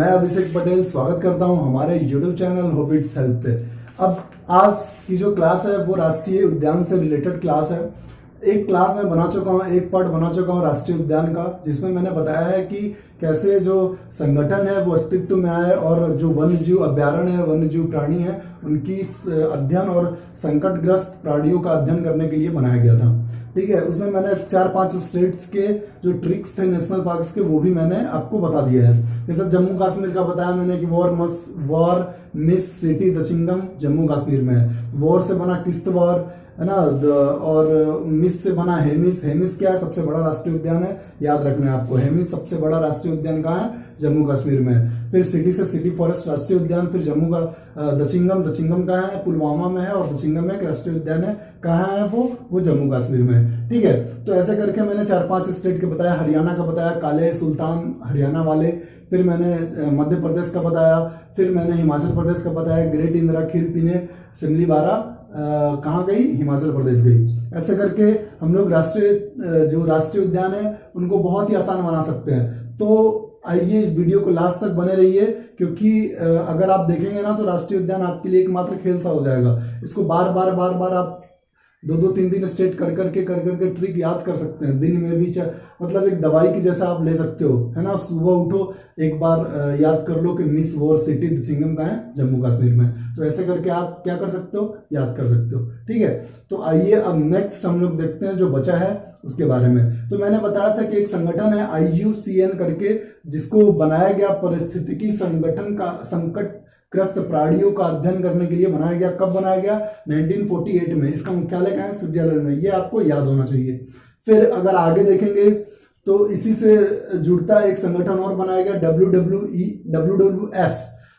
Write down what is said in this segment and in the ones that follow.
मैं अभिषेक पटेल स्वागत करता हूं हमारे YouTube चैनल हॉबिट्स हेल्थ पे। अब आज की जो क्लास है वो राष्ट्रीय उद्यान से रिलेटेड क्लास है। एक क्लास में बना चुका हूं, एक पार्ट बना चुका हूं राष्ट्रीय उद्यान का, जिसमें मैंने बताया है कि कैसे जो संगठन है वो अस्तित्व में आए और जो वन्य जीव अभ्यारण्य है, वन्य जीव प्राणी है, उनकी अध्ययन और संकटग्रस्त प्राणियों का अध्ययन करने के लिए बनाया गया था। ठीक है, उसमें मैंने 4-5 स्टेट्स के जो ट्रिक्स थे नेशनल पार्क्स के वो भी मैंने आपको बता दिए हैं। जैसे जम्मू कश्मीर का बताया मैंने कि वॉर मिस सिटी दचिंगम जम्मू कश्मीर में है। वॉर से बना किश्तवाड़ है ना, और मिस से बना हेमिस। हेमिस क्या है? सबसे बड़ा राष्ट्रीय उद्यान है, याद रखना है आपको। हेमिस सबसे बड़ा राष्ट्रीय उद्यान कहाँ है? जम्मू कश्मीर में। फिर सिटी से सिटी फॉरेस्ट राष्ट्रीय उद्यान, फिर जम्मू का दचिंगम कहाँ है? पुलवामा में है, और दचिंगम में एक राष्ट्रीय उद्यान है, कहाँ है वो जम्मू कश्मीर में है। ठीक है, तो ऐसे करके मैंने 4-5 स्टेट के बताया। हरियाणा का बताया, काले सुल्तान हरियाणा वाले। फिर मैंने मध्य प्रदेश का बताया, फिर मैंने हिमाचल प्रदेश का बताया, ग्रेट इंदिरा खीर पीने सिमली बारा कहाँ गई? हिमाचल प्रदेश गई। ऐसे करके हम लोग जो राष्ट्रीय उद्यान है उनको बहुत ही आसान बना सकते हैं। तो आइए इस वीडियो को लास्ट तक बने रहिए, क्योंकि अगर आप देखेंगे ना तो राष्ट्रीय उद्यान आपके लिए एकमात्र खेल सा हो जाएगा। इसको बार बार आप 2-2, 3 स्टेट कर करके ट्रिक याद कर सकते हैं। दिन में भी मतलब एक दवाई की जैसा आप ले सकते हो, है ना। सुबह उठो, एक बार याद कर लो कि मिस वॉर सिटी दचिंगम का है जम्मू कश्मीर में। तो ऐसे करके आप क्या कर सकते हो? याद कर सकते हो। ठीक है, तो आइए अब नेक्स्ट हम लोग देखते हैं जो बचा है उसके बारे में। तो मैंने बताया था कि एक संगठन है IUCN करके, जिसको बनाया गया पारिस्थितिकी संगठन का संकटग्रस्त प्राणियों का अध्ययन करने के लिए बनाया गया। कब बनाया गया? 1948 में। इसका मुख्यालय कहाँ है? स्विट्जरलैंड में। ये आपको याद होना चाहिए। फिर अगर आगे देखेंगे तो इसी से जुड़ता एक संगठन और बनाया गया, WWF,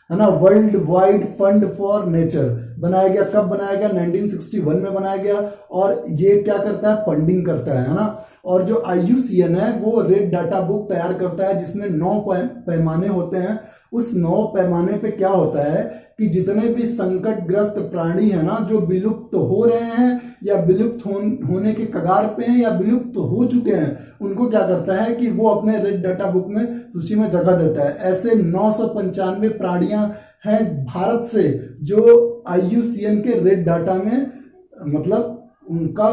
है ना, world wide fund for nature. बनाया गया कब? बनाया गया 1961 में बनाया गया। और ये क्या करता है? फंडिंग करता है ना। और जो IUCN है वो रेड डाटा बुक तैयार करता है, जिसमें 9 पैमाने होते हैं। उस 9 पैमाने पे क्या होता है कि जितने भी संकटग्रस्त प्राणी है ना, जो विलुप्त हो रहे हैं या विलुप्त होने के कगार पे हैं या विलुप्त हो चुके हैं, उनको क्या करता है कि वो अपने रेड डाटा बुक में सूची में जगह देता है। ऐसे 995 प्राणियां हैं भारत से जो IUCN के रेड डाटा में मतलब उनका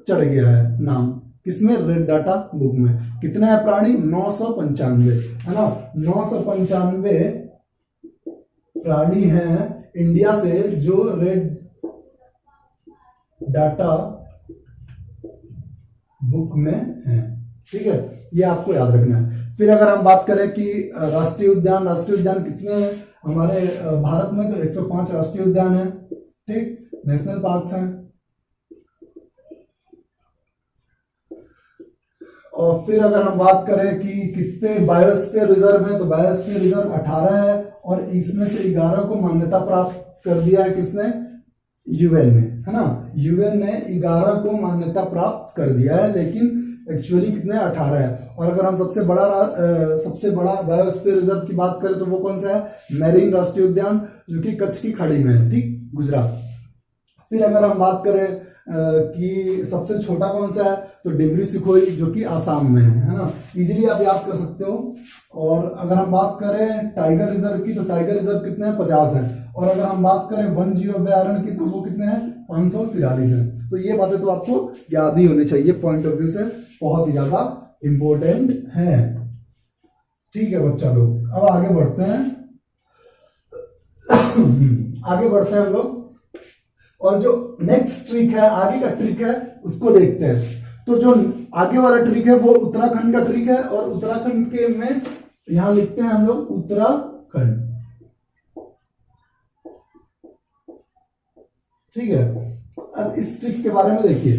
चढ़ गया है नाम। किसमें? रेड डाटा बुक में। कितने हैं प्राणी? 995, है ना। 995 प्राणी हैं इंडिया से जो रेड डाटा बुक में हैं। ठीक है, ये आपको याद रखना है। फिर अगर हम बात करें कि राष्ट्रीय उद्यान कितने हैं हमारे भारत में, तो 105 राष्ट्रीय उद्यान है। ठीक, नेशनल पार्क्स हैं। और फिर अगर हम बात करें कि कितने बायोस्फीयर रिजर्व है, तो बायोस्फीयर रिजर्व 18 है, और इसमें से 11 को मान्यता प्राप्त कर दिया है। किसने? UN ने, है ना। UN ने 11 को मान्यता प्राप्त कर दिया है, लेकिन एक्चुअली कितने? 18 है। और अगर हम सबसे बड़ा बायोस्फीयर रिजर्व की बात करें तो वो कौन सा है? मेरिन राष्ट्रीय उद्यान, जो कि कच्छ की खाड़ी में है, ठीक, गुजरात। फिर अगर हम बात करें कि सबसे छोटा कौन सा है, तो डिब्रू सखोई, जो कि आसाम में है ना। इजीली आप याद कर सकते हो। और अगर हम बात करें टाइगर रिजर्व की, तो टाइगर रिजर्व कितने हैं? 50 हैं। और अगर हम बात करें वन जीव अभ्यारण्य की, तो वो कितने हैं? 543 हैं। तो ये बातें तो आपको याद ही होनी चाहिए, पॉइंट ऑफ व्यू से बहुत ही ज्यादा इंपॉर्टेंट है। ठीक है बच्चा लोग, अब आगे बढ़ते हैं। हम लोग, और जो नेक्स्ट ट्रिक है, आगे का ट्रिक है, उसको देखते हैं। तो जो आगे वाला ट्रिक है वो उत्तराखंड का ट्रिक है, और उत्तराखंड के में यहां लिखते हैं हम लोग उत्तराखंड। ठीक है, अब इस ट्रिक के बारे में देखिए।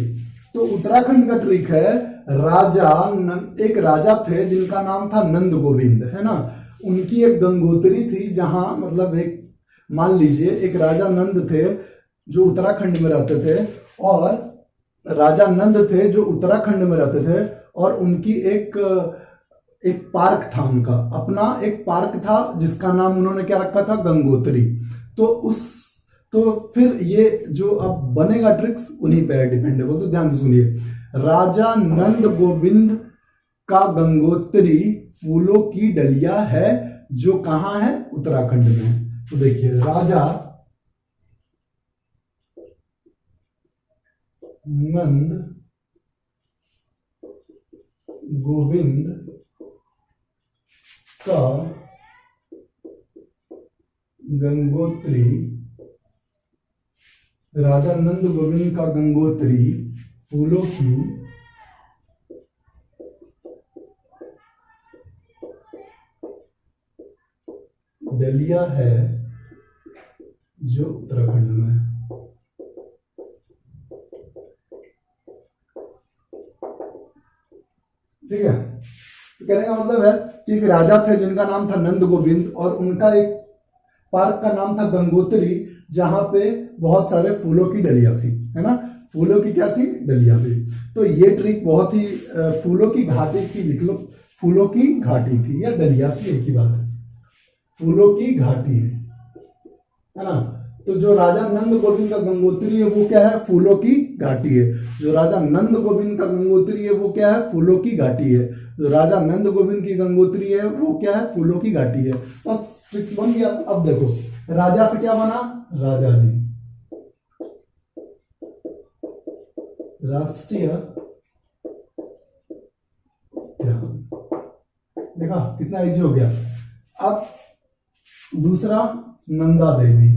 तो उत्तराखंड का ट्रिक है, एक राजा थे जिनका नाम था नंद गोविंद, है ना। उनकी एक गंगोत्री थी, जहां मतलब एक, मान लीजिए एक राजा नंद थे जो उत्तराखंड में रहते थे, और राजा नंद थे जो उत्तराखंड में रहते थे, और उनकी एक पार्क था, उनका अपना एक पार्क था, जिसका नाम उन्होंने क्या रखा था? गंगोत्री। तो फिर ये जो अब बनेगा ट्रिक्स उन्हीं पे डिपेंड है, तो ध्यान से सुनिए। राजा नंद गोविंद का गंगोत्री फूलों की डलिया है, जो कहाँ है, उत्तराखंड में है। तो देखिए राजा नंद गोविंद का गंगोत्री, राजा नंद गोविंद का गंगोत्री फूलों की डलिया है जो उत्तराखंड में है। ठीक है, तो कहने का मतलब है कि एक राजा थे जिनका नाम था नंद गोविंद, और उनका एक पार्क का नाम था गंगोत्री, जहां पे बहुत सारे फूलों की डलियां थी, है ना, फूलों की क्या थी, डलियां थी। तो ये ट्रिक बहुत ही फूलों की घाटी की, लिख लो, फूलों की घाटी थी या डलिया थी, एक ही बात है, फूलों की घाटी है ना। तो जो राजा नंद गोविंद का गंगोत्री है वो क्या है, फूलों की घाटी है। जो राजा नंद गोविंद का गंगोत्री है वो क्या है, फूलों की घाटी है। जो राजा नंद गोविंद की गंगोत्री है वो क्या है, फूलों की घाटी है। बस ट्रिक्स बन गया। अब देखो राजा से क्या बना, राजा जी, राष्ट्रीय उद्यान। देखा कितना इजी हो गया। अब दूसरा नंदा देवी,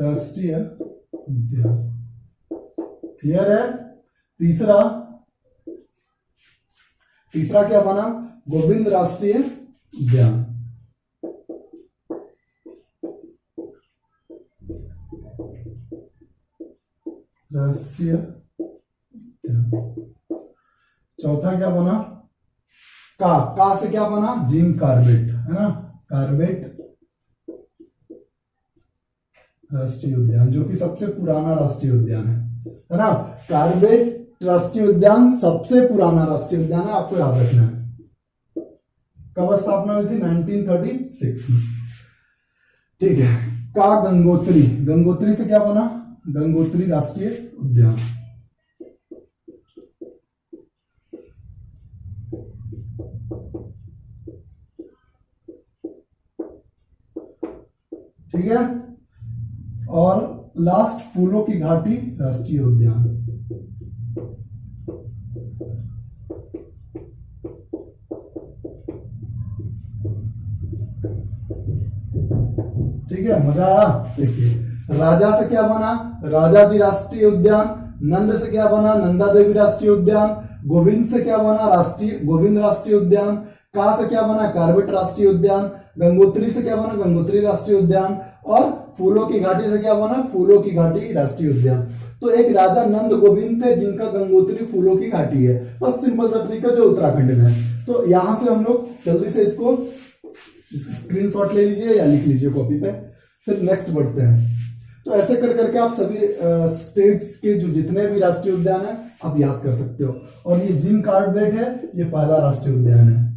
राष्ट्रीय उद्यान, क्लियर है। तीसरा क्या बना, गोविंद राष्ट्रीय उद्यान। राष्ट्रीय उद्यान। चौथा क्या बना, का से क्या बना, जिम कार्बेट, है ना, कार्बेट राष्ट्रीय उद्यान, जो कि सबसे पुराना राष्ट्रीय उद्यान है ना। कार्बेट राष्ट्रीय उद्यान सबसे पुराना राष्ट्रीय उद्यान है, आपको याद रखना है। कब स्थापना हुई थी, 1936 में। ठीक है, का गंगोत्री, गंगोत्री से क्या बना, गंगोत्री राष्ट्रीय उद्यान। ठीक है, और लास्ट फूलों की घाटी राष्ट्रीय उद्यान। ठीक है, मजा आया। देखिए राजा से क्या बना, राजा जी राष्ट्रीय उद्यान। नंद से क्या बना, नंदा देवी राष्ट्रीय उद्यान। गोविंद से क्या बना, गोविंद राष्ट्रीय उद्यान। का से क्या बना, कार्बेट राष्ट्रीय उद्यान। गंगोत्री से क्या बना, गंगोत्री राष्ट्रीय उद्यान। और फूलों की घाटी से क्या बना, फूलों की घाटी राष्ट्रीय उद्यान। तो एक राजा नंद गोविंद थे जिनका गंगोत्री फूलों की घाटी है। बस सिंपल सा ट्रिक है जो उत्तराखंड में है। तो यहां से हम लोग जल्दी से इसको स्क्रीनशॉट ले लीजिए या लिख लीजिए कॉपी पे, फिर नेक्स्ट बढ़ते हैं। तो ऐसे कर करके आप सभी स्टेट्स के जो जितने भी राष्ट्रीय उद्यान है आप याद कर सकते हो। और ये जिम कार्बेट है, ये पहला राष्ट्रीय उद्यान है,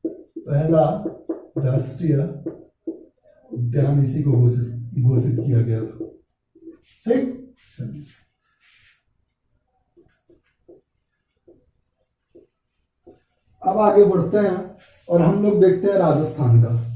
पहला राष्ट्रीय उद्यान इसी को घोषित किया गया था। ठीक, अब आगे बढ़ते हैं और हम लोग देखते हैं राजस्थान का।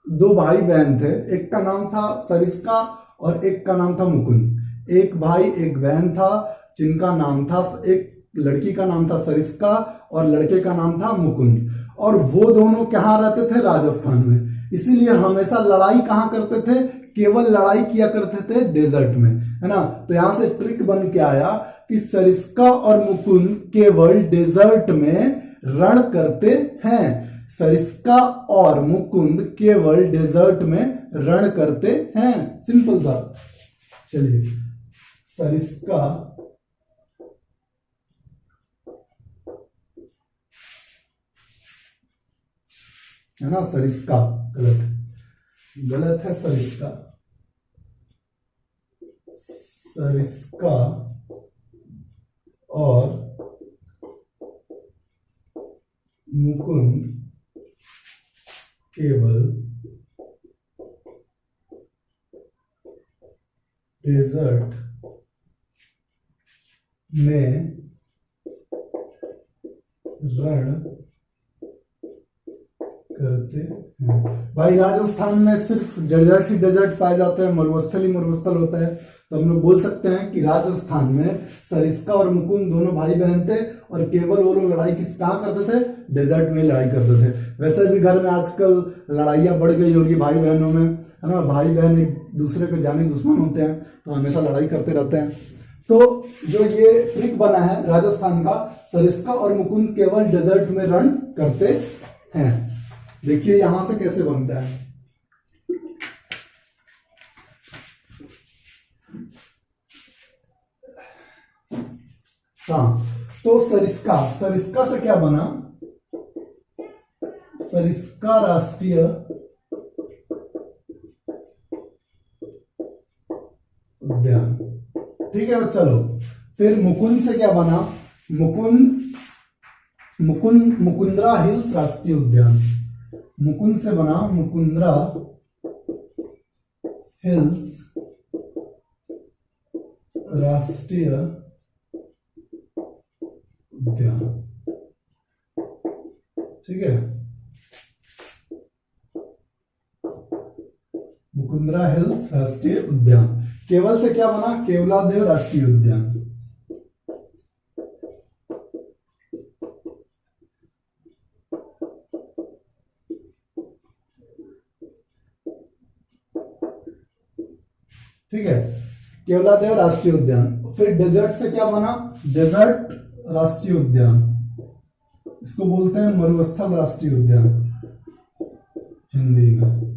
दो भाई बहन थे, एक का नाम था सरिस्का और एक का नाम था मुकुंद। एक भाई एक बहन था जिनका नाम था, एक लड़की का नाम था सरिस्का और लड़के का नाम था मुकुंद। और वो दोनों कहाँ रहते थे, राजस्थान में। इसीलिए हमेशा लड़ाई कहाँ करते थे, केवल लड़ाई किया करते थे डेजर्ट में, है ना। तो यहां से ट्रिक बन के आया कि सरिस्का और मुकुंद केवल डेजर्ट में रण करते हैं। सरिस्का और मुकुंद केवल डेजर्ट में रण करते हैं, सिंपल था। चलिए, सरिस्का है ना, सरिस्का गलत है, गलत है सरिस्का। सरिस्का और मुकुंद केवल डेजर्ट में रण करते हैं। भाई राजस्थान में सिर्फ डेजर्ट ही डेजर्ट पाए जाते हैं, मरुस्थल ही मरुस्थल होता है, तो हम लोग बोल सकते हैं कि राजस्थान में सरिस्का और मुकुंद दोनों भाई बहन थे और केवल वो लोग लड़ाई किस कहाँ करते थे, डेजर्ट में लड़ाई करते थे। वैसे भी घर में आजकल लड़ाइयाँ बढ़ गई होगी भाई बहनों में, है ना, भाई बहन एक दूसरे के जानी दुश्मन होते हैं तो हमेशा लड़ाई करते रहते हैं। तो जो ये ट्रिक बना है राजस्थान का, सरिस्का और मुकुंद केवल डेजर्ट में रण करते हैं, देखिए यहां से कैसे बनता है। हाँ, तो सरिस्का, सरिस्का से क्या बना, सरिस्का राष्ट्रीय उद्यान, ठीक है चलो। फिर मुकुंद से क्या बना, मुकुंद्रा हिल्स राष्ट्रीय उद्यान, मुकुंद से बना मुकुंद्रा हिल्स राष्ट्रीय उद्यान, ठीक है, मुकुंद्रा हिल्स राष्ट्रीय उद्यान। केवल से क्या बना, केवलादेव राष्ट्रीय उद्यान, ठीक है, केवलादेव राष्ट्रीय उद्यान। फिर डेजर्ट से क्या बना, डेजर्ट राष्ट्रीय उद्यान, इसको बोलते हैं मरुस्थल राष्ट्रीय उद्यान हिंदी में,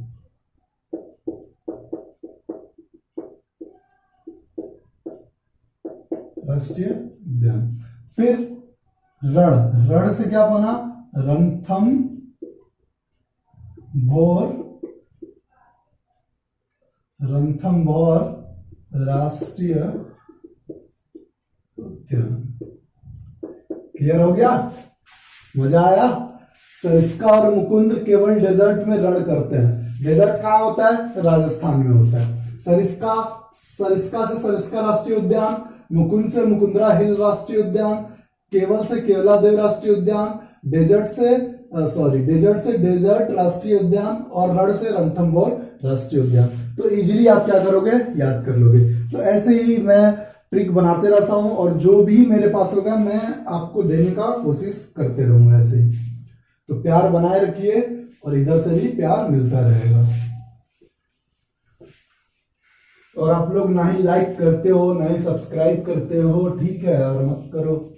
राष्ट्रीय उद्यान। फिर रण, रण से क्या बना, रणथंभौर राष्ट्रीय उद्यान। क्लियर हो गया, मजा आया। सरिस्का और मुकुंद केवल डेजर्ट में रण करते हैं, डेजर्ट कहाँ होता है, राजस्थान में होता है। सरिस्का से सरिस्का राष्ट्रीय उद्यान, मुकुंद से मुकुंदरा हिल राष्ट्रीय उद्यान, केवल से केवलादेव राष्ट्रीय उद्यान, डेजर्ट से डेजर्ट राष्ट्रीय उद्यान और रण से रणथंभौर राष्ट्रीय उद्यान। तो इजीली आप क्या करोगे, याद कर लोगे। तो ऐसे ही मैं ट्रिक बनाते रहता हूं और जो भी मेरे पास होगा मैं आपको देने का कोशिश करते रहूंगा ऐसे ही। तो प्यार बनाए रखिए और इधर से भी प्यार मिलता रहेगा। और आप लोग ना ही लाइक करते हो ना ही सब्सक्राइब करते हो, ठीक है, और मत करो,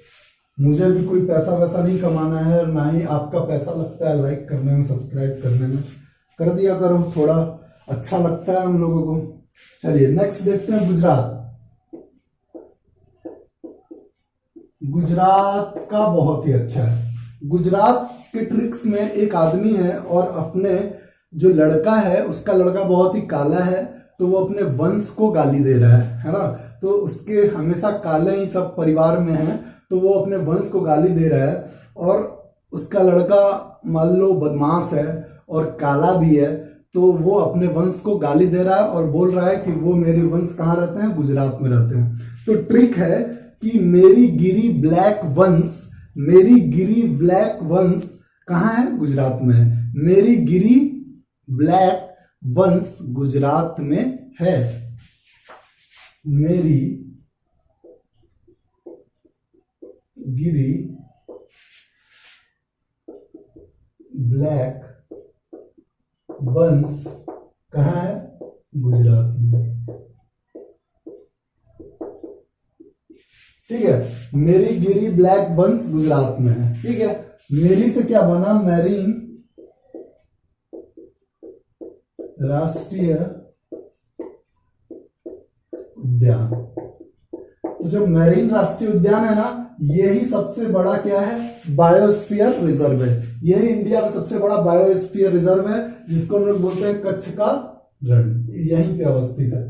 मुझे भी कोई पैसा वैसा नहीं कमाना है और ना ही आपका पैसा लगता है लाइक करने में सब्सक्राइब करने में, कर दिया करो, थोड़ा अच्छा लगता है हम लोगों को। चलिए नेक्स्ट देखते हैं गुजरात। गुजरात का बहुत ही अच्छा है। गुजरात के ट्रिक्स में एक आदमी है और अपने जो लड़का है उसका लड़का बहुत ही काला है, तो वो अपने वंश को गाली दे रहा है ना, तो उसके हमेशा काले ही सब परिवार में हैं, तो वो अपने वंश को गाली दे रहा है और उसका लड़का मान लो बदमाश है और काला भी है, तो वो अपने वंश को गाली दे रहा है और बोल रहा है कि वो मेरे वंश कहाँ रहते हैं, गुजरात में रहते हैं। तो ट्रिक है कि मेरी गिरी ब्लैक वंश कहाँ है, गुजरात में है। मेरी गिरी ब्लैक वंश गुजरात में है। मेरी गिरी ब्लैक वंश कहाँ है, गुजरात में, ठीक है। मेरी गिरी ब्लैक वंश गुजरात में है, ठीक है। मेरी से क्या बना, मैरीन राष्ट्रीय उद्यान। तो जो मैरीन राष्ट्रीय उद्यान है ना, यही सबसे बड़ा क्या है, बायोस्फीयर रिजर्व है। यही इंडिया का सबसे बड़ा बायोस्फीयर रिजर्व है, जिसको हम लोग बोलते हैं कच्छ का रण। यहीं पे अवस्थित है,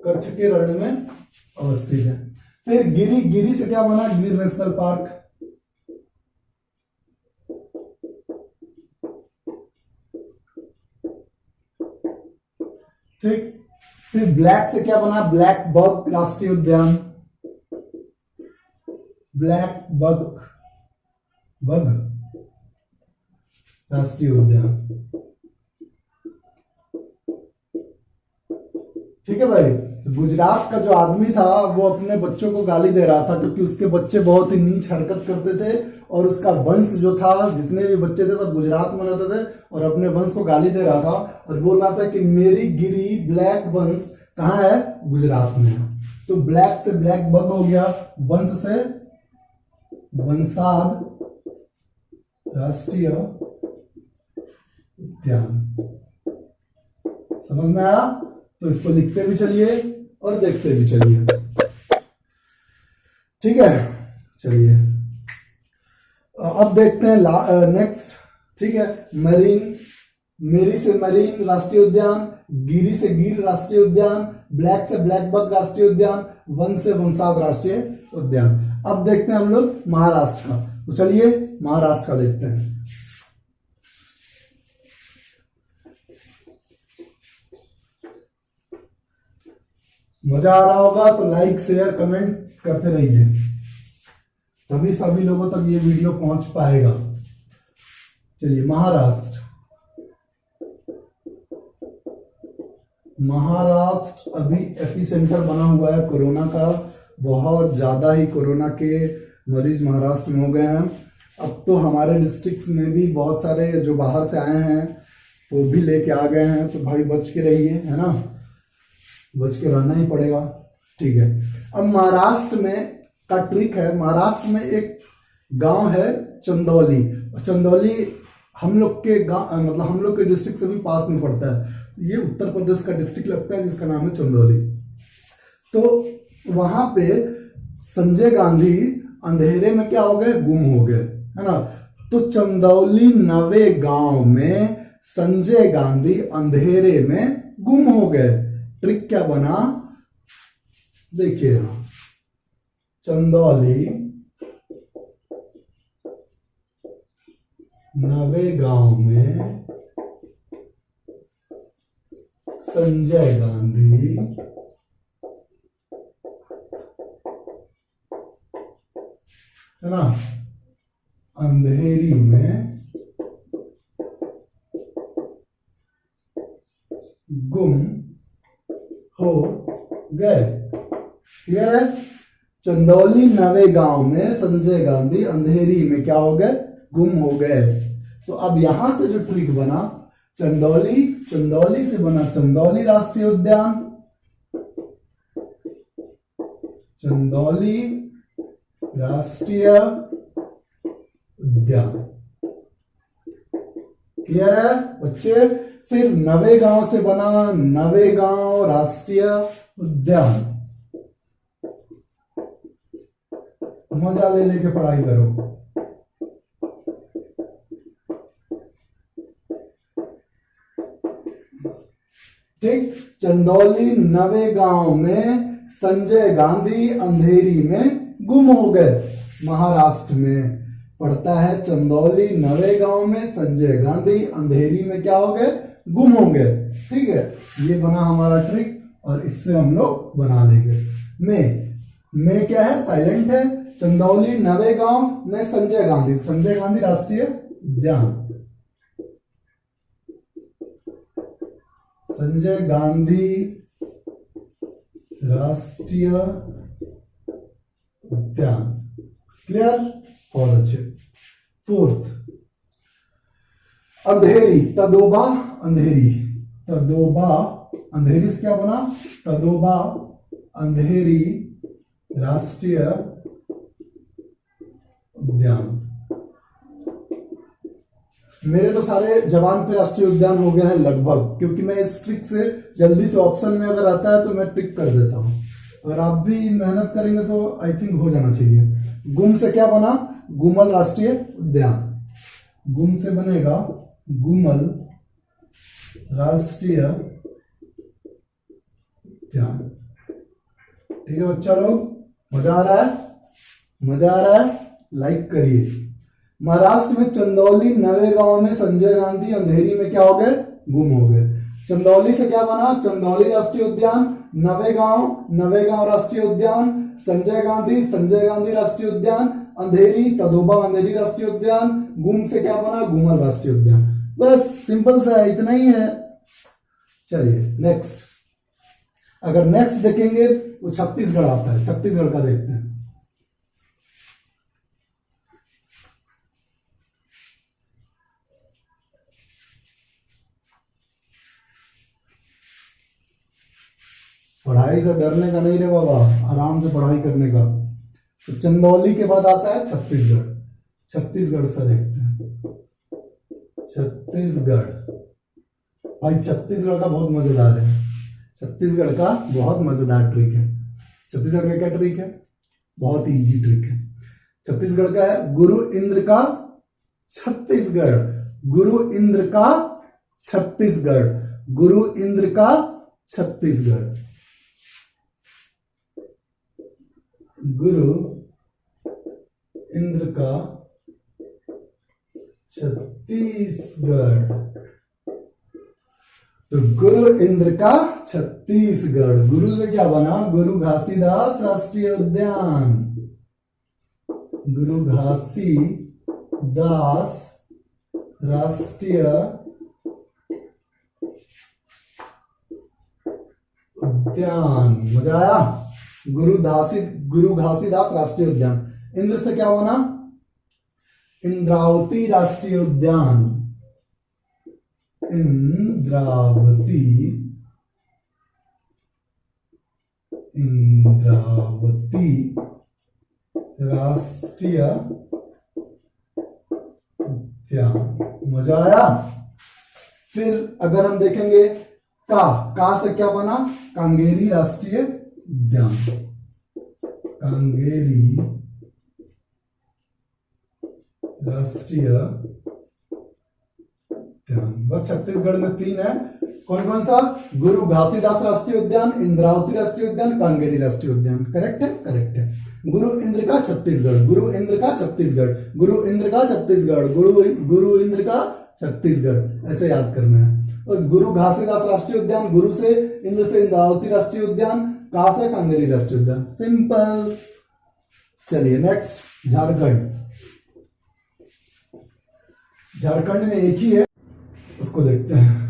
कच्छ के रण में अवस्थित है। फिर गिरी, गिरी से क्या बना, गिर नेशनल पार्क। ठीक। फिर ब्लैक से क्या बना, ब्लैक बक राष्ट्रीय उद्यान। ब्लैक बक, बग राष्ट्रीय उद्यान। ठीक है भाई। गुजरात का जो आदमी था वो अपने बच्चों को गाली दे रहा था क्योंकि उसके बच्चे बहुत ही नीच हरकत करते थे और उसका वंश जो था, जितने भी बच्चे थे सब गुजरात में रहते थे और अपने वंश को गाली दे रहा था और बोल रहा था कि मेरी गिरी ब्लैक वंश कहाँ है, गुजरात में है। तो ब्लैक से ब्लैक बग हो गया, वंश से वंशाद राष्ट्रीय उद्यान। समझ में आया? तो इसको लिखते भी चलिए और देखते भी चलिए। ठीक है, चलिए अब देखते हैं नेक्स्ट। ठीक है, मरीन, मेरी से मरीन राष्ट्रीय उद्यान, गिरी से गिर राष्ट्रीय उद्यान, ब्लैक से ब्लैक बक राष्ट्रीय उद्यान, वन से वंशाद राष्ट्रीय उद्यान। अब देखते हैं हम लोग महाराष्ट्र का। तो चलिए महाराष्ट्र का देखते हैं। मजा आ रहा होगा तो लाइक शेयर कमेंट करते रहिए, तभी सभी लोगों तक ये वीडियो पहुंच पाएगा। चलिए महाराष्ट्र, महाराष्ट्र अभी एपिसेंटर बना हुआ है कोरोना का। बहुत ज्यादा ही कोरोना के मरीज महाराष्ट्र में हो गए हैं। अब तो हमारे डिस्ट्रिक्ट में भी बहुत सारे जो बाहर से आए हैं वो भी लेके आ गए हैं। तो भाई बच के रहिए, है ना, बच के रहना ही पड़ेगा। ठीक है, अब महाराष्ट्र में का ट्रिक है। महाराष्ट्र में एक गांव है चंदौली, और चंदौली हम लोग के गांव मतलब हम लोग के डिस्ट्रिक्ट से भी पास में पड़ता है। ये उत्तर प्रदेश का डिस्ट्रिक्ट लगता है जिसका नाम है चंदौली। तो वहां पे संजय गांधी अंधेरे में क्या हो गए, गुम हो गए, है ना। तो चंदौली नवे गांव में संजय गांधी अंधेरे में गुम हो गए। ट्रिक क्या बना, देखिए, चंदौली नवे गांव में संजय गांधी है ना अंधेरी में गुम हो गए। क्लियर है? चंदौली नवे गांव में संजय गांधी अंधेरी में क्या हो गए, गुम हो गए। तो अब यहां से जो ट्रिक बना, चंदौली, चंदौली से बना चंदौली राष्ट्रीय उद्यान, चंदौली राष्ट्रीय उद्यान। क्लियर है बच्चे? फिर नवे गांव से बना नवे गांव राष्ट्रीय उद्यान। मजा ले लेके पढ़ाई करो। ठीक, चंदौली नवे गांव में संजय गांधी अंधेरी में गुम हो गए। महाराष्ट्र में पड़ता है चंदौली नवे गांव में संजय गांधी अंधेरी में क्या हो गए, गुम हो गए। ठीक है, ये बना हमारा ट्रिक और इससे हम लोग बना लेंगे। में क्या है, साइलेंट है। चंदौली नवे गांव में संजय गांधी, संजय गांधी राष्ट्रीय उद्यान, संजय गांधी राष्ट्रीय उद्यान। क्लियर? बहुत अच्छे। फोर्थ, अंधेरी, तदोबा अंधेरी, तदोबा अंधेरी से क्या बना, तदोबा अंधेरी राष्ट्रीय उद्यान। मेरे तो सारे जवान पे राष्ट्रीय उद्यान हो गए हैं लगभग, क्योंकि मैं इस ट्रिक से जल्दी से ऑप्शन में अगर आता है तो मैं ट्रिक कर देता हूं। अगर आप भी मेहनत करेंगे तो आई थिंक हो जाना चाहिए। गुम से क्या बना, गुमल राष्ट्रीय उद्यान। गुम से बनेगा गुमल राष्ट्रीय उद्यान। ठीक है बच्चा लोग, मजा आ रहा है? मजा आ रहा है? लाइक करिए। महाराष्ट्र में चंदौली नवेगांव में संजय गांधी अंधेरी में क्या हो गए? गुम हो गए। चंदौली से क्या बना? चंदौली राष्ट्रीय उद्यान। नवेगांव राष्ट्रीय उद्यान। संजय गांधी राष्ट्रीय उद्यान। अंधेरी तदोबा अंधेरी राष्ट्रीय उद्यान। गुम से क्या बना? गुमल राष्ट्रीय उद्यान। बस सिंपल सा है, इतना ही है। चलिए नेक्स्ट, अगर नेक्स्ट देखेंगे तो छत्तीसगढ़ आता है। छत्तीसगढ़ का देखते हैं। पढ़ाई से डरने का नहीं रे बाबा, आराम से पढ़ाई करने का। तो चंदौली के बाद आता है छत्तीसगढ़। छत्तीसगढ़ से देखते हैं। छत्तीसगढ़, भाई छत्तीसगढ़ का बहुत मजेदार है। छत्तीसगढ़ का बहुत मजेदार ट्रिक है। छत्तीसगढ़ का क्या ट्रिक है? बहुत इजी ट्रिक है। छत्तीसगढ़ का है गुरु इंद्र का छत्तीसगढ़। गुरु इंद्र का छत्तीसगढ़। गुरु इंद्र का छत्तीसगढ़। गुरु इंद्र का छत्तीसगढ़। तो गुरु इंद्र का छत्तीसगढ़। गुरु से क्या बना? गुरु घासीदास राष्ट्रीय उद्यान। गुरु घासीदास राष्ट्रीय उद्यान। मजा आया? गुरु घासीदास राष्ट्रीय उद्यान। इंद्र से क्या बना? इंद्रावती राष्ट्रीय उद्यान। इंद्रावती राष्ट्रीय उद्यान। मजा आया? फिर अगर हम देखेंगे का से क्या बना? कांगेरी राष्ट्रीय उद्यान। कांगेरी राष्ट्रीय उद्यान। बस छत्तीसगढ़ में 3 है। कौन कौन सा? गुरु घासीदास राष्ट्रीय उद्यान, इंद्रावती राष्ट्रीय उद्यान, कांगेरी राष्ट्रीय उद्यान। करेक्ट है? करेक्ट है। गुरु इंद्र का छत्तीसगढ़। गुरु इंद्र का छत्तीसगढ़। गुरु इंद्र का छत्तीसगढ़। गुरु इंद्र का छत्तीसगढ़। ऐसे याद करना है। और गुरु घासीदास राष्ट्रीय उद्यान, गुरु से इंद्र से इंद्रावती राष्ट्रीय उद्यान, का से कांगेरी राष्ट्रीय उद्यान। सिंपल। चलिए नेक्स्ट, झारखंड। झारखंड में एक ही है, उसको देखते हैं।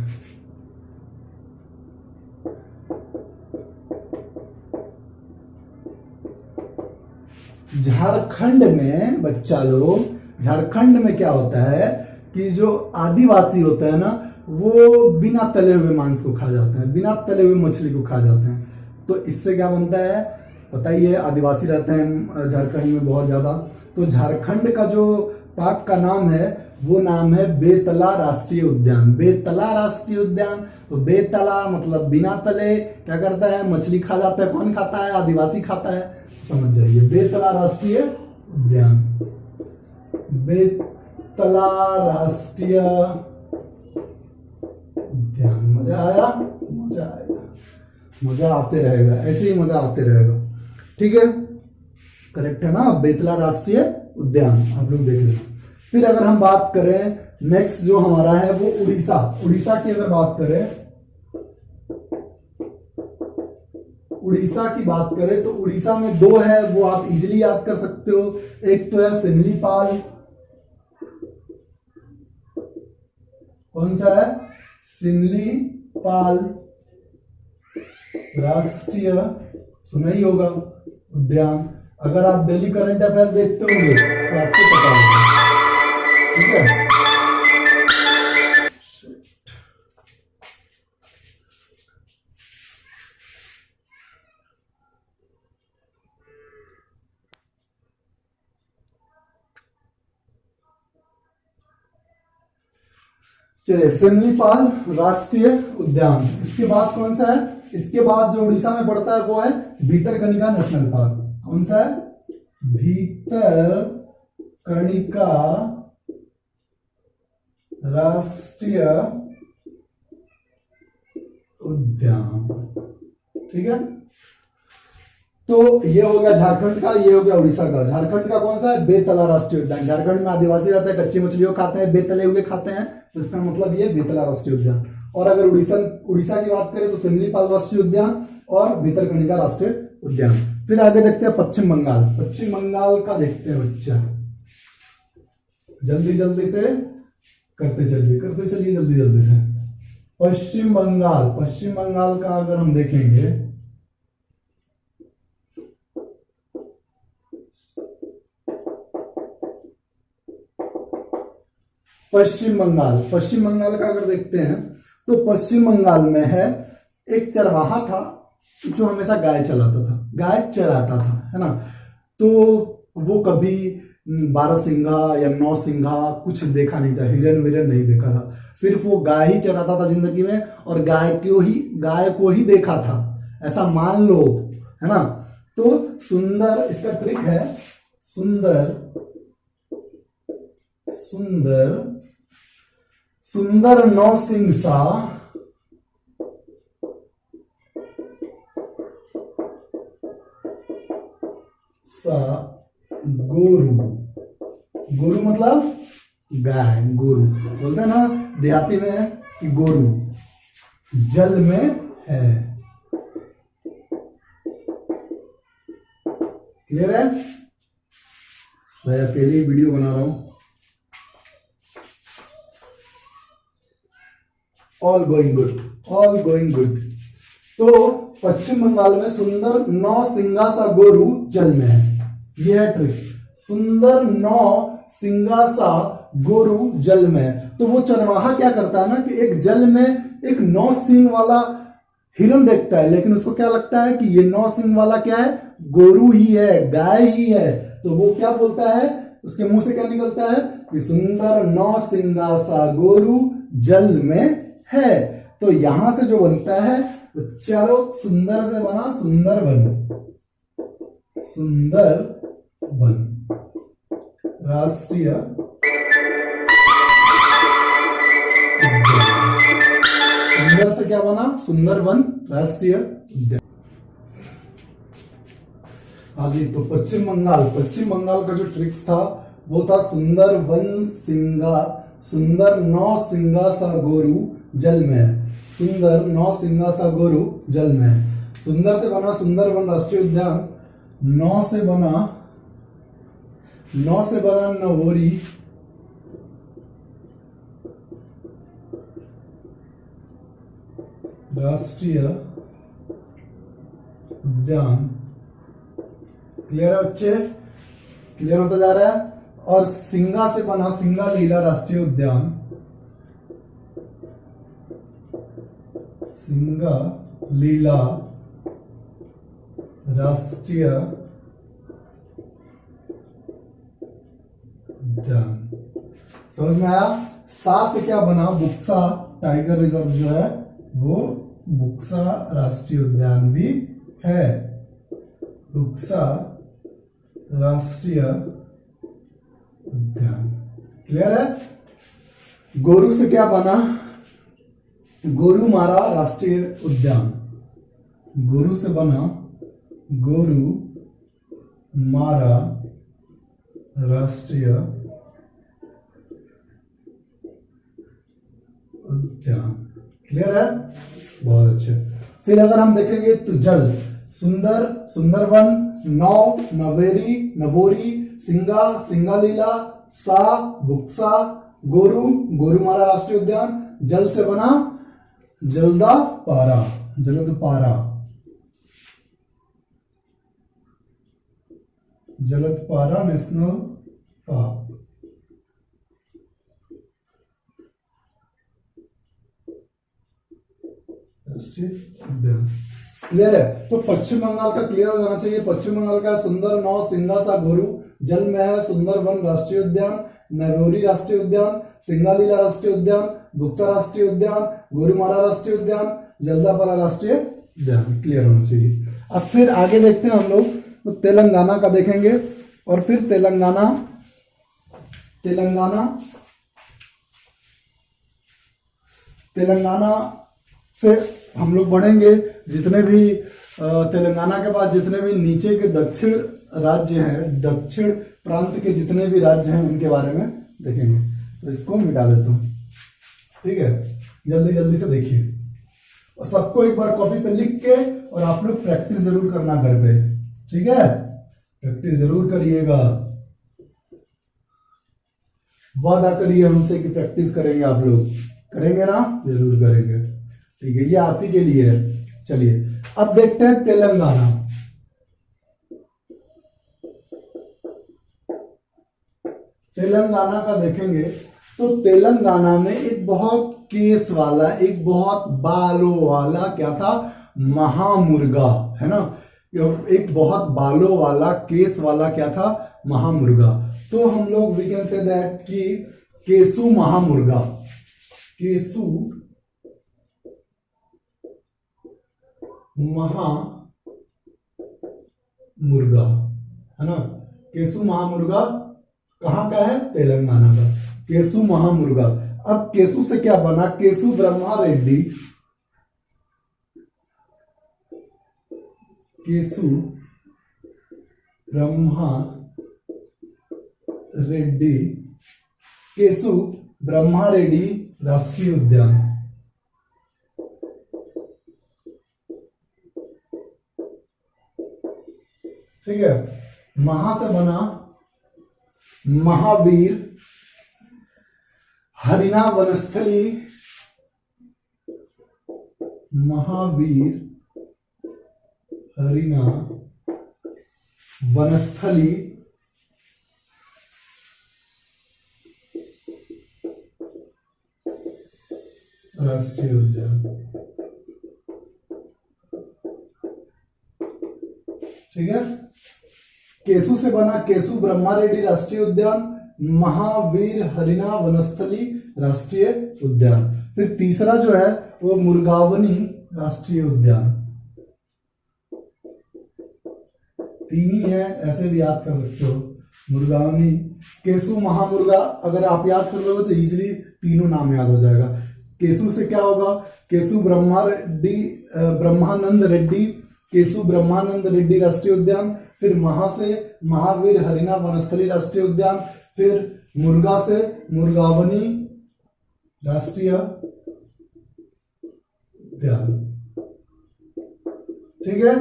झारखंड में बच्चा लोग, झारखंड में क्या होता है कि जो आदिवासी होता है ना, वो बिना तले हुए मांस को खा जाते हैं, बिना तले हुए मछली को खा जाते हैं। तो इससे क्या बनता है पता ही है, आदिवासी रहते हैं झारखंड में बहुत ज्यादा। तो झारखंड का जो पार्क का नाम है वो नाम है बेतला राष्ट्रीय उद्यान। बेतला राष्ट्रीय उद्यान। तो बेतला मतलब बिना तले क्या करता है? मछली खा जाता है। कौन खाता है? आदिवासी खाता है। समझ जाइए, बेतला राष्ट्रीय उद्यान। बेतला राष्ट्रीय उद्यान। मजा आया? मजा आएगा, मजा आते रहेगा, ऐसे ही मजा आते रहेगा। ठीक है, करेक्ट है ना? बेतला राष्ट्रीय उद्यान आप लोग देख लेना। फिर अगर हम बात करें नेक्स्ट जो हमारा है वो उड़ीसा। उड़ीसा की अगर बात करें, उड़ीसा की बात करें तो उड़ीसा में 2 है, वो आप इजीली याद कर सकते हो। एक तो है सिमलीपाल। कौन सा है? सिमलीपाल राष्ट्रीय, सुना ही होगा, उद्यान। अगर आप डेली करंट अफेयर देखते होंगे तो आपको पता होगा। ठीक है, चलिए सिमलीपाल राष्ट्रीय उद्यान। इसके बाद कौन सा है? इसके बाद जो उड़ीसा में पड़ता है वो है भीतरकनिका नेशनल पार्क। कौन सा है? भीतरकनिका राष्ट्रीय उद्यान। ठीक है, तो ये हो गया झारखंड का, ये हो गया उड़ीसा का। झारखंड का कौन सा है? बेतला राष्ट्रीय उद्यान। झारखंड में आदिवासी रहते हैं, कच्ची मछलियों खाते हैं, बेतले हुए खाते हैं, तो इसका मतलब ये बेतला राष्ट्रीय उद्यान। और अगर उड़ीसा की बात करें तो सिमलीपाल राष्ट्रीय उद्यान और भितरकनिका राष्ट्रीय उद्यान। फिर आगे देखते हैं पश्चिम बंगाल। पश्चिम बंगाल का देखते हैं बच्चा, जल्दी जल्दी से करते चलिए जल्दी जल्दी से। पश्चिम बंगाल का अगर हम देखेंगे, पश्चिम बंगाल का अगर देखते हैं तो पश्चिम बंगाल में है एक चरवाहा था जो हमेशा गाय चराता था, है ना। तो वो कभी 12 सिंघा या 9 सिंघा कुछ देखा नहीं था, हिरन विरन नहीं देखा था, सिर्फ वो गाय ही चराता था जिंदगी में, और गाय को ही देखा था, ऐसा मान लो, है ना। तो सुंदर, इसका ट्रिक है, सुंदर 9 सिंह सा गोरू मतलब गाय, गोरू बोलते हैं ना देहाती में कि गोरू जल में है। क्लियर है भाई? अकेले वीडियो बना रहा हूं। All going good. तो पश्चिम बंगाल में सुंदर 9 सिंगा सा गोरू जल में है, यह है ट्रिक। सुंदर 9 सिंगा सा गोरू जल में। तो वो चरवाहा क्या करता है ना कि एक जल में एक 9 सिंग वाला हिरन देखता है, लेकिन उसको क्या लगता है कि ये 9 सिंग वाला क्या है? गोरू ही है, गाय ही है। तो वो क्या बोलता है, उसके मुंह से क्या निकलता है कि सुंदर 9 सिंगा सा गोरू जल में है। तो यहां से जो बनता है तो चारों सुंदर से बना सुंदर वन राष्ट्रीय सुंदर से क्या बना? सुंदर वन राष्ट्रीय उद्यान। हाँ जी, तो पश्चिम बंगाल का जो ट्रिक्स था वो था सुंदर 9 सिंगा सा गोरू जल में है। सुंदर 9 सिंगा सा गोरू जल में है। सुंदर से बना सुंदर वन राष्ट्रीय उद्यान। 9 से बना नवोरी राष्ट्रीय उद्यान। क्लियर है बच्चे? क्लियर होता जा रहा है। और सिंगा से बना सिंगा लीला राष्ट्रीय उद्यान। सिंगा लीला राष्ट्रीय उद्यान। समझ में आया? सा से क्या बना? बुक्सा टाइगर रिजर्व जो है वो बुक्सा राष्ट्रीय उद्यान भी है। बुक्सा राष्ट्रीय उद्यान। क्लियर है? गोरू से क्या बना? गोरुमारा राष्ट्रीय उद्यान। गोरू से बना गोरुमारा राष्ट्रीय उद्यान। क्लियर है? बहुत अच्छे। फिर अगर हम देखेंगे तो जल, सुंदरवन, नवोरी, सिंगा, सिंगालीला, सा, बुक्सा, गोरुमारा राष्ट्रीय उद्यान। जल से बना जलदपारा नेशनल पार्क। क्लियर है? तो पश्चिम बंगाल का क्लियर हो जाना चाहिए। पश्चिम बंगाल का सुंदर 9 सिंगा सा गोरू जल में है। सुंदर वन राष्ट्रीय उद्यान, नवोरी राष्ट्रीय उद्यान, सिंगालीला राष्ट्रीय उद्यान, बुक्सा राष्ट्रीय उद्यान, गोरुमारा राष्ट्रीय उद्यान, जलदापारा राष्ट्रीय उद्यान। क्लियर होना चाहिए। अब फिर आगे देखते हैं हम लोग, तो तेलंगाना का देखेंगे। और फिर तेलंगाना तेलंगाना से हम लोग बढ़ेंगे, जितने भी तेलंगाना के बाद जितने भी नीचे के दक्षिण राज्य हैं, दक्षिण प्रांत के जितने भी राज्य हैं उनके बारे में देखेंगे। तो इसको मिटा देता हूं, ठीक है, जल्दी जल्दी से देखिए और सबको एक बार कॉपी पे लिख के और आप लोग प्रैक्टिस जरूर करना घर पे, ठीक है, प्रैक्टिस जरूर करिएगा, वादा करिए हमसे कि प्रैक्टिस करेंगे, आप लोग करेंगे ना, जरूर करेंगे, ठीक है, ये आप ही के लिए है। चलिए अब देखते हैं तेलंगाना। तेलंगाना का देखेंगे तो तेलंगाना में एक बहुत केस वाला, एक बहुत बालों वाला क्या था, महामुर्गा, है ना, एक बहुत बालों वाला केस वाला क्या था, महामुर्गा। तो हम लोग वी कैन से दैट कि केसु महामुर्गा, केसु महामुर्गा, है ना, केसु महामुर्गा कहाँ का है, तेलंगाना का, केसु महामुर्गा। अब केसु से क्या बना, केसु ब्रह्मा रेड्डी, केसु ब्रह्मा रेड्डी, केसु ब्रह्मा रेड्डी राष्ट्रीय उद्यान, ठीक है। महा से बना महावीर हरिना वनस्थली, महावीर हरिना वनस्थली राष्ट्रीय उद्यान, ठीक है। केसु से बना केसु ब्रह्मा रेड्डी राष्ट्रीय उद्यान, महावीर हरिना वनस्थली राष्ट्रीय उद्यान। फिर तीसरा जो है वो मुर्गावनी राष्ट्रीय उद्यान, तीन ही है, ऐसे भी याद कर सकते हो, मुर्गावनी, केसु महामुर्गा, अगर आप याद कर लोगे तो इजीली तीनों नाम याद हो जाएगा। केसु से क्या होगा, केसु ब्रह्मानंद रेड्डी, केसु ब्रह्मानंद रेड्डी राष्ट्रीय उद्यान। फिर महा से महावीर हरिना वनस्थली राष्ट्रीय उद्यान। फिर मुर्गा से मुर्गावनी राष्ट्रीय उद्यान, ठीक है।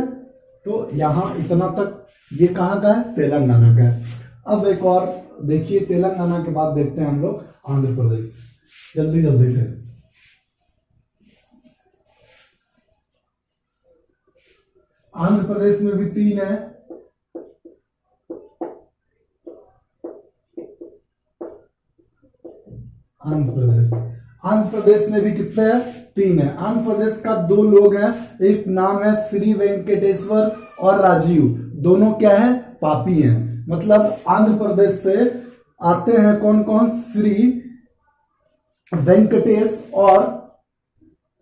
तो यहां इतना तक ये कहां का है, तेलंगाना का है। अब एक और देखिए, तेलंगाना के बाद देखते हैं हम लोग आंध्र प्रदेश, जल्दी जल्दी से। आंध्र प्रदेश में भी तीन है, आंध्र प्रदेश में भी कितने हैं, तीन है। आंध्र प्रदेश का दो लोग हैं, एक नाम है श्री वेंकटेश्वर और राजीव, दोनों क्या है, पापी हैं। मतलब आंध्र प्रदेश से आते हैं कौन कौन, श्री वेंकटेश और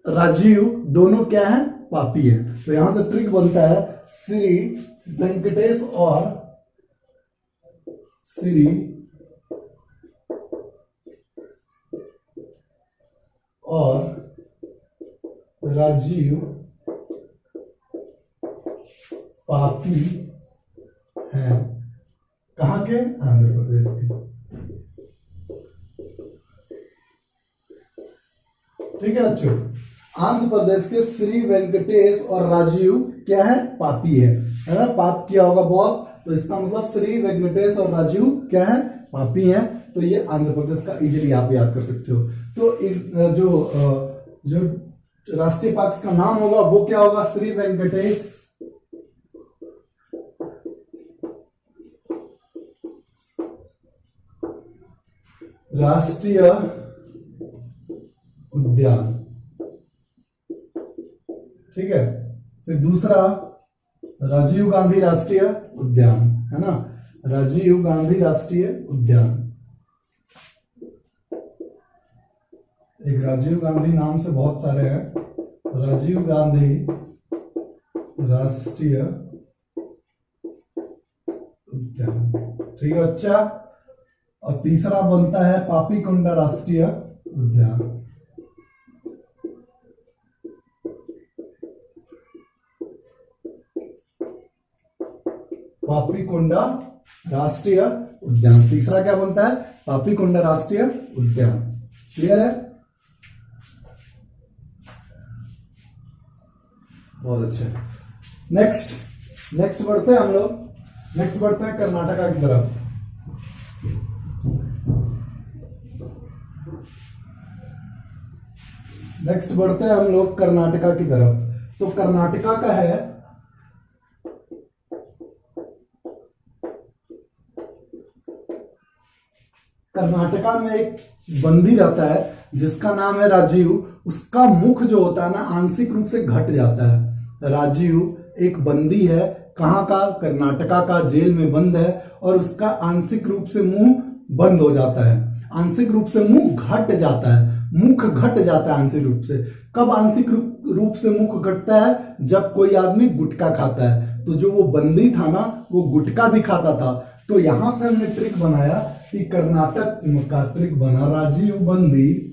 राजीव, दोनों क्या है, पापी है। तो यहां से ट्रिक बनता है, श्री वेंकटेश और श्री राजीव पापी हैं, कहां के, आंध्र प्रदेश के, ठीक है बच्चों। आंध्र प्रदेश के श्री वेंकटेश और राजीव क्या है, पापी है ना, पाप किया होगा बहुत, तो इसका मतलब श्री वेंकटेश और राजीव क्या है, पापी हैं। तो ये आंध्र प्रदेश का इजीली आप याद कर सकते हो। तो जो राष्ट्रीय पक्ष का नाम होगा वो क्या होगा, श्री वेंकटेश राष्ट्रीय उद्यान, ठीक है। फिर दूसरा राजीव गांधी राष्ट्रीय उद्यान, है ना, राजीव गांधी राष्ट्रीय उद्यान। एक राजीव गांधी नाम से बहुत सारे हैं, राजीव गांधी राष्ट्रीय उद्यान, ठीक है अच्छा। और तीसरा बनता है पापीकोंडा राष्ट्रीय उद्यान, पापीकोंडा राष्ट्रीय उद्यान। तीसरा क्या बनता है? पापीकोंडा राष्ट्रीय उद्यान। क्लियर है? बहुत अच्छे। नेक्स्ट बढ़ते हैं हम लोग। नेक्स्ट बढ़ते हैं कर्नाटका की तरफ। नेक्स्ट बढ़ते हैं हम लोग कर्नाटका की तरफ। तो कर्नाटका का है कर्नाटका में एक बंदी रहता है जिसका नाम है राजीव। उसका मुख जो होता है ना आंशिक रूप से घट जाता है। राजीव एक बंदी है, कहाँ का? कर्नाटका का, जेल में बंद है और उसका आंशिक रूप से मुंह बंद हो जाता है। आंशिक रूप से मुंह घट जाता है, मुख घट जाता है आंशिक रूप से। कब आंशिक रूप से मुख घटता है? जब कोई आदमी गुटखा खाता है। तो जो वो बंदी था ना वो गुटखा भी खाता था। तो यहां से हमने ट्रिक बनाया कि कर्नाटक का ट्रिक बना, राजीव बंदी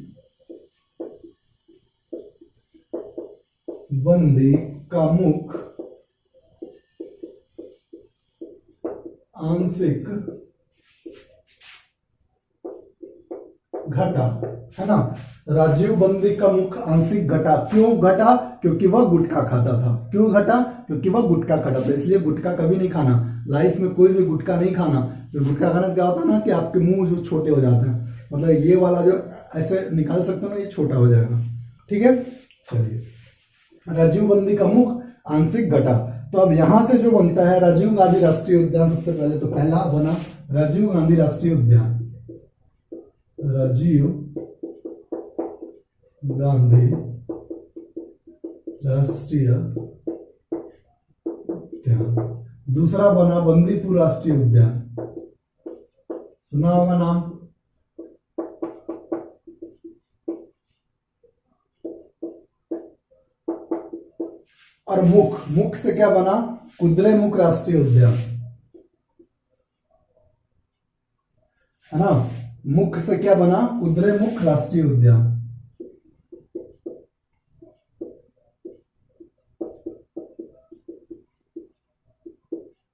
का मुख आंशिक घटा, है ना। राजीव बंदी का मुख आंशिक घटा। क्यों घटा? क्योंकि वह गुटखा खाता था। क्यों घटा? क्योंकि वह गुटखा खाता था। इसलिए गुटखा कभी नहीं खाना, लाइफ में कोई भी गुटखा नहीं खाना। तो गुटखा खाने से क्या होता है ना कि आपके मुंह जो छोटे हो जाते हैं, मतलब ये वाला जो ऐसे निकाल सकते हो ना, ये छोटा हो जाएगा। ठीक है, चलिए। राजीव बंदी का मुख आंशिक घटा। तो अब यहां से जो बनता है राजीव गांधी राष्ट्रीय उद्यान। सबसे पहले तो पहला बना राजीव गांधी राष्ट्रीय उद्यान। राजीव गांधी राष्ट्रीय उद्यान। दूसरा बना बंदीपुर राष्ट्रीय उद्यान। सुना होगा नाम। और मुख से क्या बना? कुद्रेमुख राष्ट्रीय उद्यान, है ना। मुख से क्या बना? कुद्रेमुख राष्ट्रीय उद्यान।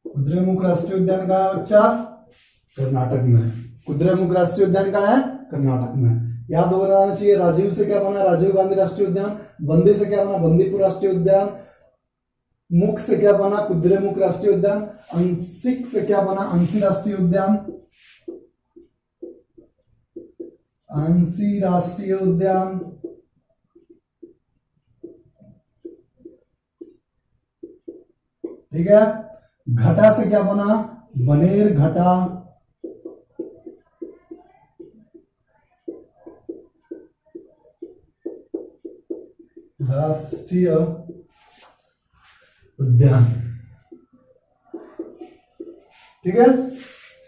कुद्रेमुख राष्ट्रीय उद्यान कहाँ है बच्चा? कर्नाटक में। कुद्रेमुख राष्ट्रीय उद्यान कहाँ है? कर्नाटक में। याद हो जाना चाहिए। राजीव से क्या बना? राजीव गांधी राष्ट्रीय उद्यान। बंदी से क्या बना? बंदीपुर राष्ट्रीय उद्यान। मुख से क्या बना? कुद्रेमुख राष्ट्रीय उद्यान। अंशिक से क्या बना? अंशी राष्ट्रीय उद्यान। अंशी राष्ट्रीय उद्यान। ठीक है। घटा से क्या बना? बनेर घटा राष्ट्रीय उद्यान। ठीक है,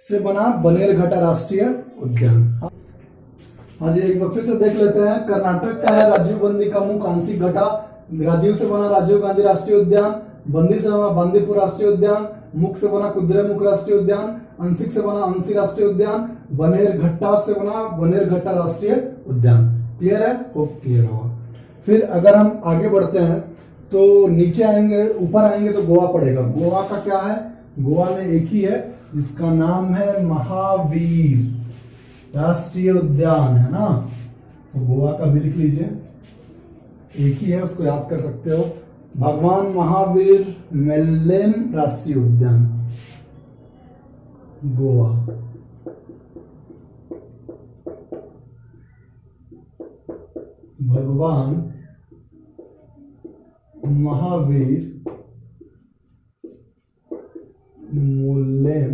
से बना बनेरघट्टा राष्ट्रीय उद्यान। हाँ जी, एक बार फिर से देख लेते हैं। कर्नाटक का है राजीव बंदी का मुख आंशिक घटा। राजीव से बना राजीव गांधी राष्ट्रीय उद्यान। बंदी से बना बंदीपुर राष्ट्रीय उद्यान। मुख से बना कुद्रेमुख राष्ट्रीय उद्यान। अंशिक से बना अंशी राष्ट्रीय उद्यान। बनेरघट्टा से बना बनेरघट्टा राष्ट्रीय उद्यान। क्लियर है? होप क्लियर होगा। फिर अगर हम आगे बढ़ते हैं तो नीचे आएंगे, ऊपर आएंगे तो गोवा पड़ेगा। गोवा का क्या है? गोवा में एक ही है जिसका नाम है महावीर राष्ट्रीय उद्यान, है ना। तो गोवा का भी लिख लीजिए, एक ही है, उसको याद कर सकते हो। भगवान महावीर मेल्लेम राष्ट्रीय उद्यान, गोवा। भगवान महावीर मोल्लेम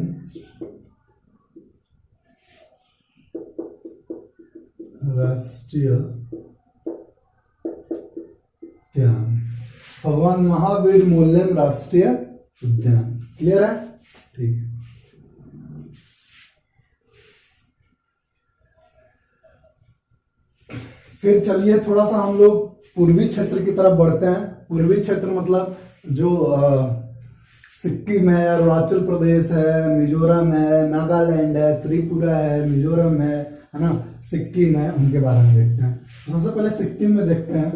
राष्ट्रीय उद्यान। भगवान महावीर मोल्लेम राष्ट्रीय उद्यान। क्लियर है? ठीक। फिर चलिए थोड़ा सा हम लोग पूर्वी क्षेत्र की तरफ बढ़ते हैं। पूर्वी क्षेत्र मतलब जो सिक्किम है, अरुणाचल प्रदेश है, मिजोरम है, नागालैंड है, त्रिपुरा है, मिजोरम है ना, सिक्किम है, उनके बारे में देखते हैं। सबसे पहले सिक्किम में देखते हैं।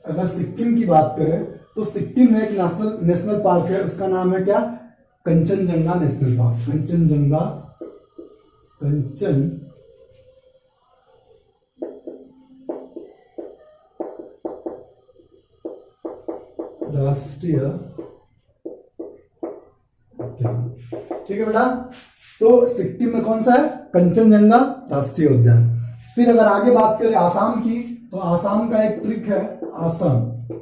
अगर सिक्किम की बात करें तो सिक्किम में एक नेशनल पार्क है, उसका नाम है क्या? Kanchenjunga national park. कंचनजंगा, कंचन राष्ट्रीय उद्यान। ठीक है बेटा, तो सिक्किम में कौन सा है? कंचनजंगा राष्ट्रीय उद्यान। फिर अगर आगे बात करें आसाम की, तो आसाम का एक ट्रिक है,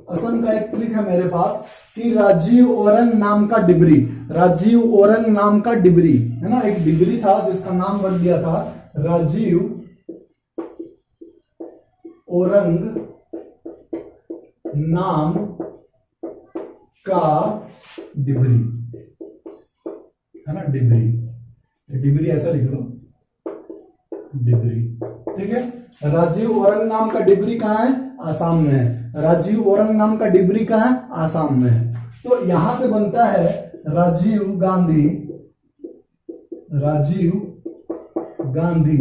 असम का एक ट्रिक है मेरे पास कि राजीव ओरंग नाम का डिबरी, राजीव ओरंग नाम का डिबरी है ना, एक डिबरी था जिसका नाम बन दिया था राजीव ओरंग नाम का डिबरी, है ना, डिबरी, डिबरी ऐसा लिख लो, डिबरी। ठीक है, राजीव ओरंग नाम का डिबरी कहाँ है? आसाम में है। राजीव ओरंग नाम का डिबरी कहाँ है? आसाम में है। तो यहां से बनता है राजीव गांधी, राजीव गांधी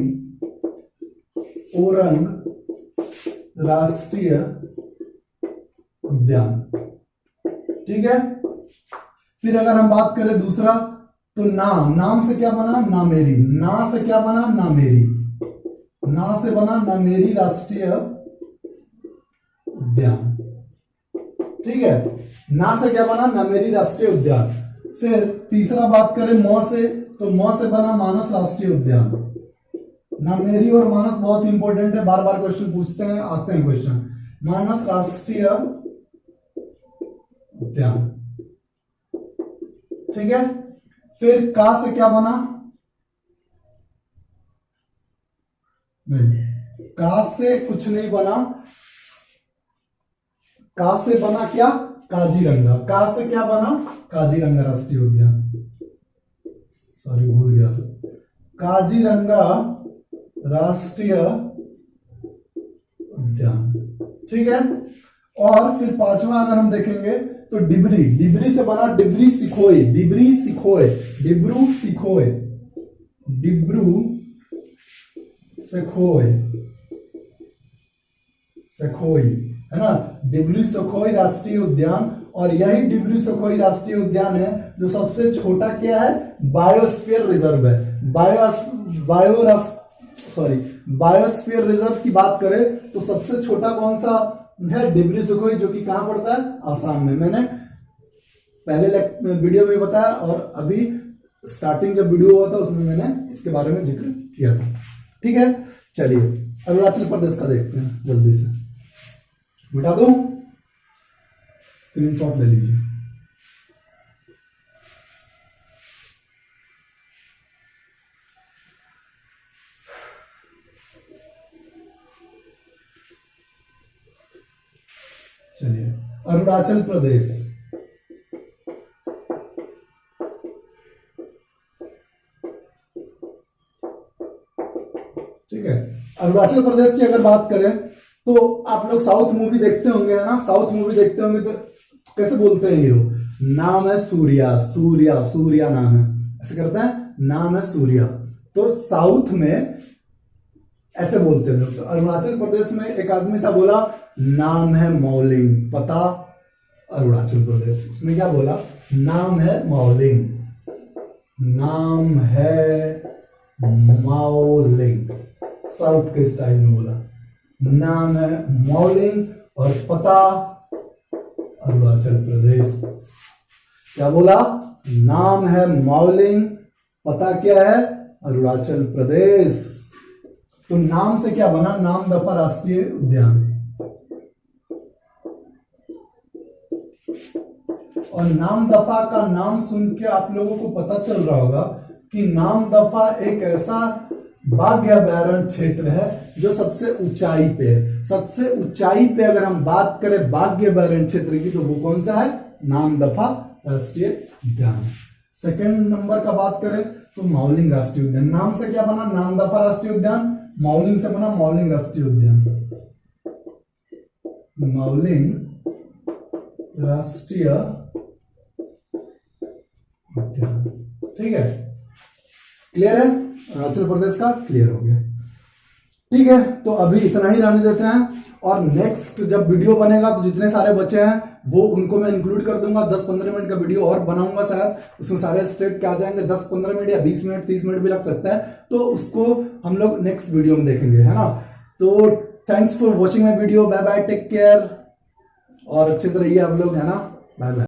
ओरंग राष्ट्रीय उद्यान। ठीक है, फिर अगर हम बात करें दूसरा, तो नाम से क्या बना? नामेरी। ना से क्या बना? नामेरी। ना से बना नामेरी राष्ट्रीय उद्यान। ठीक है, ना से क्या बना? नामेरी राष्ट्रीय उद्यान। फिर तीसरा बात करें मौ से, तो मौ से बना मानस राष्ट्रीय उद्यान। नामेरी और मानस बहुत इंपॉर्टेंट है, बार बार क्वेश्चन पूछते हैं, आते हैं क्वेश्चन। मानस राष्ट्रीय उद्यान। ठीक है, फिर का से क्या बना? नहीं, का से कुछ नहीं बना। का से बना क्या? काजीरंगा। का से क्या बना? काजीरंगा राष्ट्रीय उद्यान। सॉरी, भूल गया था। काजीरंगा राष्ट्रीय उद्यान। ठीक है, और फिर पांचवा अगर हम देखेंगे तो डिबरी, डिबरी से बना डिबरी सिखोए, डिबरी सिखोए, डिब्रू सिखोए, डिब्रू सिखोए, सखोई, है ना, डिब्रू सखोई राष्ट्रीय उद्यान। और यही डिब्रू सखोई राष्ट्रीय उद्यान है जो सबसे छोटा क्या है? बायोस्फीयर रिजर्व है। बायोस्फीयर रिजर्व की बात करें तो सबसे छोटा कौन सा है? डिब्रू सखोई, जो कि कहां पड़ता है? आसाम में। मैंने पहले वीडियो में बताया और अभी स्टार्टिंग जब वीडियो हुआ था उसमें मैंने इसके बारे में जिक्र किया था। ठीक है, चलिए अरुणाचल प्रदेश का देखते हैं जल्दी से। मिटा दूं, स्क्रीनशॉट ले लीजिए। चलिए, अरुणाचल प्रदेश। ठीक है, अरुणाचल प्रदेश की अगर बात करें तो आप लोग साउथ मूवी देखते होंगे, है ना, साउथ मूवी देखते होंगे तो कैसे बोलते हैं हीरो? नाम है सूर्या, सूर्या, सूर्या नाम है, ऐसे करते हैं, नाम है सूर्या। तो साउथ में ऐसे बोलते हैं लोग। तो अरुणाचल प्रदेश में एक आदमी था, बोला नाम है मौलिंग, पता अरुणाचल प्रदेश, उसने क्या बोला? नाम है मौलिंग, नाम है मौलिंग, साउथ के स्टाइल में बोला, नाम है मौलिंग और पता अरुणाचल प्रदेश। क्या बोला? नाम है मौलिंग, पता क्या है? अरुणाचल प्रदेश। तो नाम से क्या बना? नामदफा राष्ट्रीय उद्यान। और नामदफा का नाम सुन के आप लोगों को पता चल रहा होगा कि नामदफा एक ऐसा बाघ अभयारण्य क्षेत्र है जो सबसे ऊंचाई पे है। सबसे ऊंचाई पे अगर हम बात करें बाघ अभयारण्य क्षेत्र की, तो वो कौन सा है? नामदफा राष्ट्रीय उद्यान। सेकंड नंबर का बात करें तो मौलिंग राष्ट्रीय उद्यान। नाम से क्या बना? नामदफा राष्ट्रीय उद्यान। मौलिंग से बना मौलिंग राष्ट्रीय उद्यान। मौलिंग राष्ट्रीय उद्यान। ठीक है, क्लियर है? अरुणाचल प्रदेश का क्लियर हो गया। ठीक है, तो अभी इतना ही रहने देते हैं, और नेक्स्ट जब वीडियो बनेगा तो जितने सारे बचे हैं वो उनको मैं इंक्लूड कर दूंगा। 10-15 मिनट का वीडियो और बनाऊंगा शायद, उसमें सारे स्टेप क्या आ जाएंगे, 10-15 मिनट या 20 मिनट 30 मिनट भी लग सकता है, तो उसको हम लोग नेक्स्ट वीडियो में देखेंगे, है ना। तो thanks for watching my video, bye bye, take care, और अच्छे से रहिए आप लोग, है ना, बाय बाय।